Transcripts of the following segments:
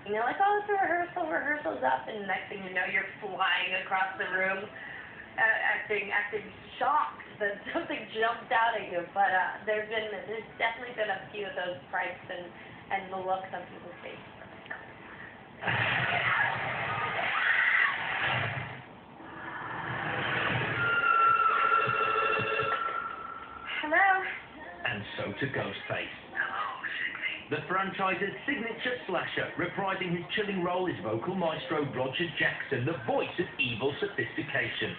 And you're like, oh, it's a rehearsal, rehearsal's up, and the next thing you know, you're flying across the room, acting shocked that something jumped out at you. But there's definitely been a few of those frights and the looks on people's faces. Hello. And so to Ghostface. The franchise's signature slasher, reprising his chilling role is vocal maestro Roger Jackson, the voice of evil sophistication.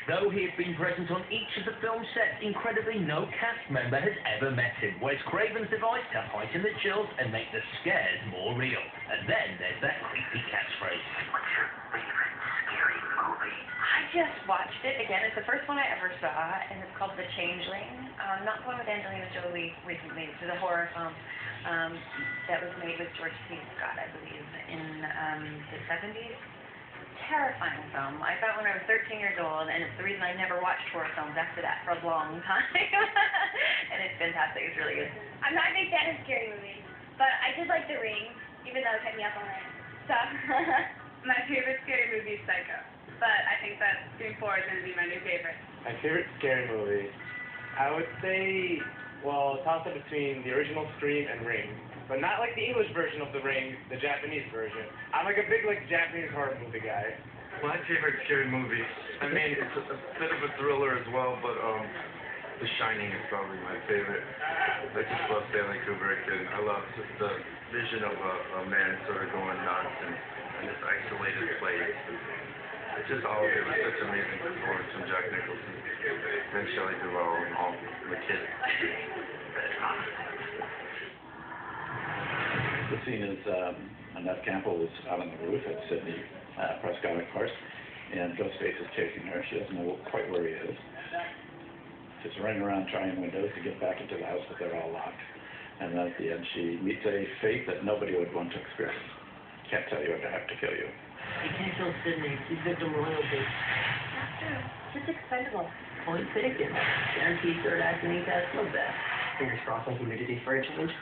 Though he had been present on each of the film sets, incredibly no cast member has ever met him. Wes Craven's device to heighten the chills and make the scares more real. And then there's that creepy catchphrase. What's your favorite scary movie? I just watched it again. It's the first one I ever saw, and it's called The Changeling. Not the one with Angelina Jolie recently. It's a horror film that was made with George C. Scott, I believe, in the 70s. Terrifying film. I saw it when I was 13 years old, and it's the reason I never watched horror films after that for a long time. And it's fantastic. It's really good. I'm not a big fan of scary movies, but I did like The Ring, even though it kept me up all night. So, my favorite scary movie is Psycho, but I think that Scream 4 is going to be my new favorite. My favorite scary movie, I would say, well, toss up between the original Scream and Ring. But not like the English version of The Ring, the Japanese version. I'm like a big Japanese horror movie guy. My favorite scary movie, I mean, it's a bit of a thriller as well, but The Shining is probably my favorite. I just love Stanley Kubrick, and I love just the vision of a man sort of going nuts in this isolated place. It's just all of it was such amazing performance from Jack Nicholson and Shelley Duvall and all the kids. The scene is Annette Campbell is out on the roof at Sydney Prescott, of course, and Ghostface is chasing her. She doesn't know quite where he is. She's running around trying windows to get back into the house, but they're all locked. And then at the end, she meets a fate that nobody would want to experience. Can't tell you or to have to kill you. You can't kill Sydney. She's victim royalty. Not true. She's expendable. Point taken. Guaranteed third act and ain't that so bad. Fingers crossed on humidity for a change.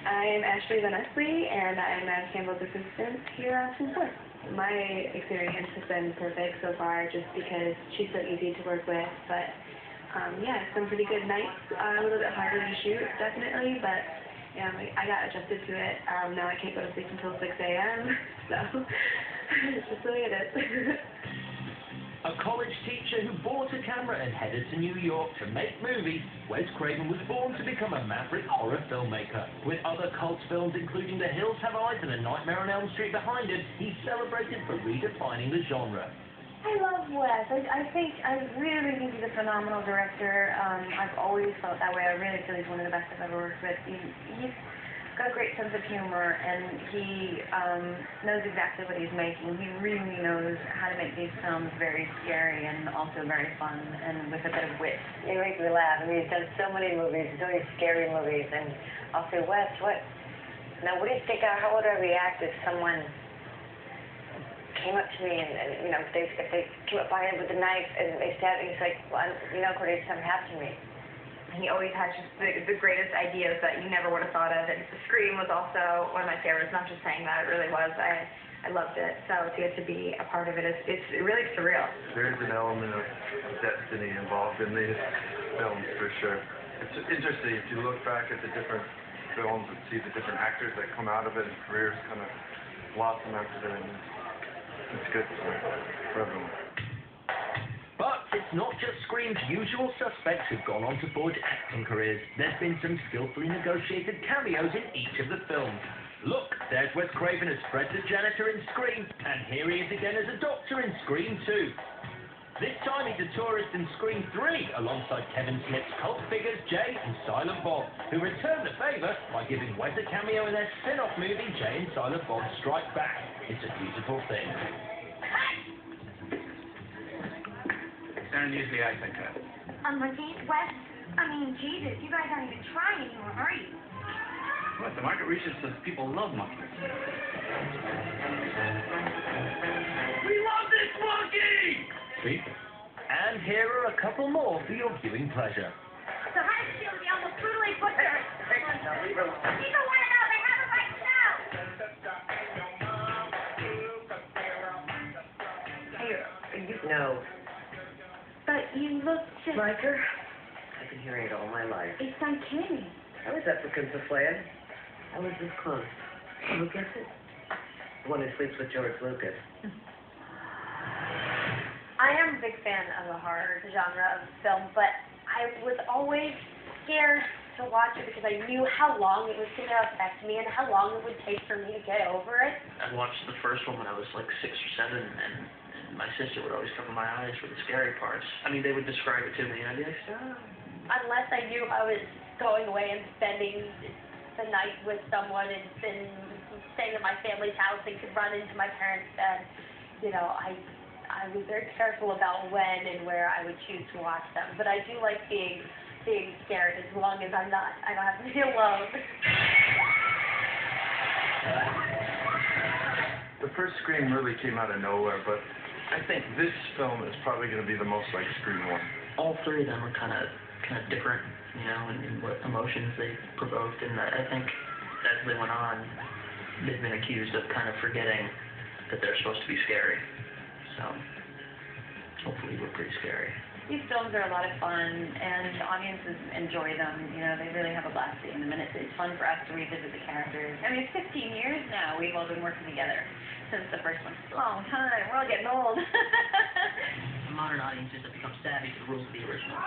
I'm Ashley Van Esley, and I'm Matt Campbell's assistant here on Scene 4. My experience has been perfect so far just because she's so easy to work with, but yeah, some pretty good nights, a little bit harder to shoot, definitely, but yeah, I got adjusted to it. Now I can't go to sleep until 6 a.m., so it's just the way it is. A college teacher who bought a camera and headed to New York to make movies, Wes Craven was born to become a maverick horror filmmaker. With other cult films including The Hills Have Eyes and A Nightmare on Elm Street behind him, he's celebrated for redefining the genre. I love Wes. I think really think he's a phenomenal director. I've always felt that way. I really feel he's one of the best I've ever worked with. He's got a great sense of humor, and he knows exactly what he's making. He really knows how to make these films very scary and also very fun and with a bit of wit. He makes me laugh. I mean, he's done so many movies, so many scary movies, and I'll say, Wes, what do you think? How would I react if someone came up to me and you know, if they came up behind him with a knife and they stabbed me? He's like, well, you know, Cordy, something happened to me. He always has just the greatest ideas that you never would have thought of. And Scream was also one of my favorites. Not just saying that, it really was. I loved it. So to get to be a part of it, it's really surreal. There is an element of destiny involved in these films, for sure. It's interesting if you look back at the different films and see the different actors that come out of it and careers kind of blossom after them. It's good for everyone. But it's not just Scream's usual suspects who've gone on to forge acting careers. There's been some skillfully negotiated cameos in each of the films. Look, there's Wes Craven as Fred the janitor in Scream, and here he is again as a doctor in Scream 2. This time he's a tourist in Scream 3, alongside Kevin Smith's cult figures Jay and Silent Bob, who returned the favour by giving Wes a cameo in their spin-off movie Jay and Silent Bob Strike Back. It's a beautiful thing. And usually I think that. Monkey, Wes, Jesus, you guys aren't even trying anymore, are you? What, the market research says people love monkeys. We love this monkey! See? And here are a couple more for your viewing pleasure. So how does it feel to be almost brutally butchered? People want to know the No. But you look just... Like her? I've been hearing it all my life. It's uncanny. I was up for Princess Leia. I was this close. Who gets it? The one who sleeps with George Lucas. I am a big fan of the horror genre of film, but I was always scared to watch it because I knew how long it was going to affect me and how long it would take for me to get over it. I watched the first one when I was like 6 or 7, and my sister would always cover my eyes for the scary parts. I mean, they would describe it to me, and I'd be like, stop. Unless I knew I was going away and spending the night with someone and staying at my family's house and could run into my parents' bed, you know, I was very careful about when and where I would choose to watch them. But I do like being scared as long as I don't have to be alone. The first Scream really came out of nowhere, but I think this film is probably going to be the most like Scream 1. All three of them are kind of different, you know, in what emotions they provoked, and I think as they went on, they've been accused of kind of forgetting that they're supposed to be scary. So, hopefully we're pretty scary. These films are a lot of fun, and audiences enjoy them. You know, they really have a blast seeing them, and it's fun for us to revisit the characters. I mean, it's 15 years now we've all been working together since the first one. It's a long time. We're all getting old. Modern audiences have become savvy to the rules of the original.